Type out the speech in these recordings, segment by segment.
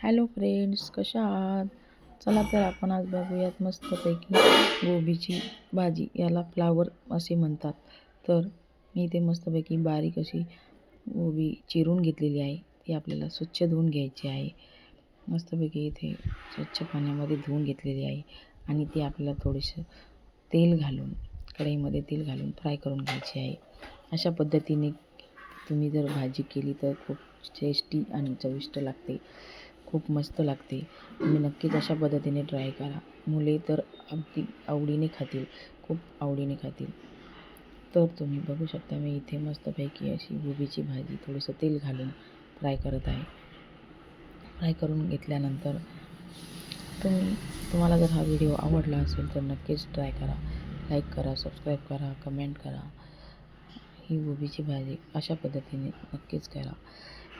Hello friends, कशा आहात? चला तर आपण आज बघूयात मस्तपैकी गोबीची भाजी. याला फ्लावर असे म्हणतात. तर मी इथे मस्तपैकी बारीक अशी गोबी चिरून घेतलेली आहे. ती आपल्याला स्वच्छ धुवून घ्यायची आहे. मस्तपैकी इथे स्वच्छ पाण्यामध्ये धुवून घेतलेली आहे आणि ती आपल्याला थोडंसं तेल घालून कढईमध्ये तेल घालून फ्राय करून घ्यायची आहे. अशा पद्धतीने तुम्ही जर भाजी केली तर खूप टेस्टी आणि चविष्ट लागते. खूप मस्त लागते. तुम्ही नक्कीच अशा पद्धतीने ट्राय करा. मुले तर अगदी आवडीने खातील, खूप आवडीने खातील. तर तुम्ही बघू शकता मी इथे मस्तपैकी अशी गोबीची भाजी थोडंसं तेल घालून फ्राय करत आहे. फ्राय करून घेतल्यानंतर तुम्हाला जर हा व्हिडिओ आवडला असेल तर नक्कीच ट्राय करा. लाईक करा, सबस्क्राईब करा, कमेंट करा. ही गोबीची भाजी अशा पद्धतीने नक्कीच करा.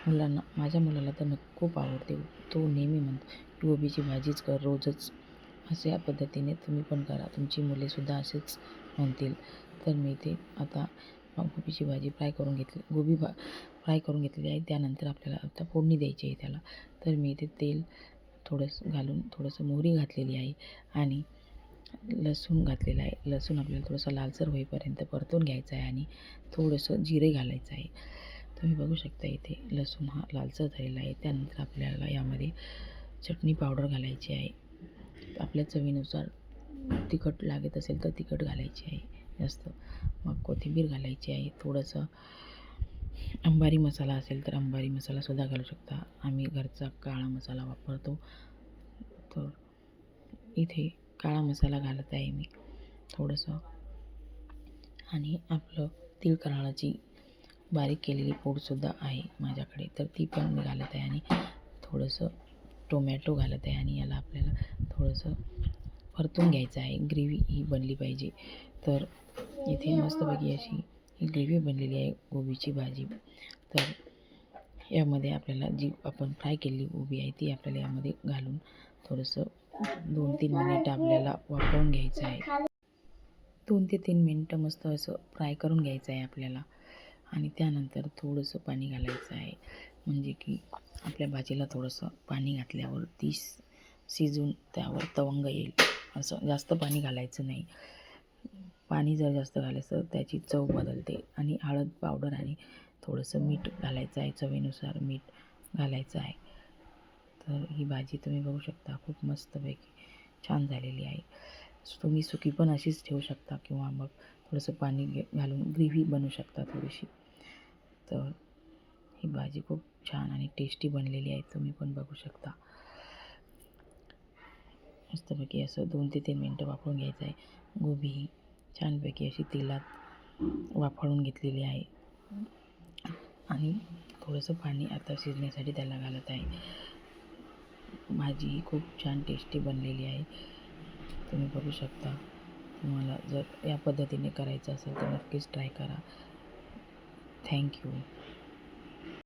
माझ्या मुलाला तर खूप आवडते. तो नेहमी म्हणतो गोबीची भाजीच कर रोजच. अशा पद्धतीने तुम्ही पण करा. तुमची मुलेसुद्धा असेच म्हणतील. तर मी इथे आता गोबीची भाजी फ्राय करून घेतली. फ्राय करून घेतलेली आहे. त्यानंतर आपल्याला आता फोडणी द्यायची आहे त्याला. तर मी इथे तेल थोडंसं घालून थोडंसं मोहरी घातलेली आहे आणि लसूण घातलेला आहे. लसूण आपल्याला थोडंसं लालसर होईपर्यंत परतून घ्यायचं आहे आणि थोडंसं जिरे घालायचं आहे. तुम्ही बघू शकता इथे लसूण हा लालसर झालेला आहे. त्यानंतर आपल्याला यामध्ये चटणी पावडर घालायची आहे. आपल्या चवीनुसार तिखट लागत असेल तर तिखट घालायची आहे जास्त. मग कोथिंबीर घालायची आहे. थोडंसं अंबारी मसाला असेल तर अंबारी मसालासुद्धा घालू शकता. आम्ही घरचा काळा मसाला वापरतो. तर इथे काळा मसाला घालत आहे मी थोडंसं. आणि आपलं तीळ कारळाची बारीक केलेली पूडसुद्धा आहे माझ्याकडे, तर ती पण मी घालत आहे आणि थोडंसं टोमॅटो घालत आहे आणि याला आपल्याला थोडंसं परतून घ्यायचं आहे. ग्रेव्ही ही बनली पाहिजे. तर इथे मस्तपैकी अशी ही ग्रेव्ही बनलेली आहे गोबीची भाजी. तर यामध्ये आपल्याला जी आपण फ्राय केलेली गोबी आहे ती आपल्याला यामध्ये घालून थोडंसं 2-3 मिनिटं आपल्याला वाफवून घ्यायचं आहे. 2 ते 3 मिनटं मस्त असं फ्राय करून घ्यायचं आहे आपल्याला आणि त्यानंतर थोडंसं पाणी घालायचं आहे. म्हणजे की आपल्या भाजीला थोडंसं पाणी घातल्यावर ती शिजून त्यावर तवंग येईल. असं जास्त पाणी घालायचं नाही. पाणी जर जास्त घालायचं तर त्याची चव बदलते. आणि हळद पावडर आणि थोडंसं मीठ घालायचं आहे. चवीनुसार मीठ घालायचं आहे. तर ही भाजी तुम्ही बघू शकता खूप मस्तपैकी छान झालेली आहे. तुम्ही सुकी पण अशीच ठेवू शकता किंवा मग थोडंसं पाणी घालून ग्रेव्ही बनवू शकता थोडीशी. तर ही भाजी खूप छान आणि टेस्टी बनलेली आहे. तुम्ही पण बघू शकता. मस्तपैकी असं 2 ते 3 मिनटं वाफवून घ्यायचं आहे. गोबी ही छानपैकी अशी तेलात वाफळून घेतलेली आहे आणि थोडंसं पाणी आता शिजण्यासाठी त्याला घालत आहे. भाजी ही खूप छान टेस्टी बनलेली आहे. तुम्ही बघू शकता. तुम्हाला जर या पद्धतीने करायचं असेल तर नक्कीच ट्राय करा. थँक्यू.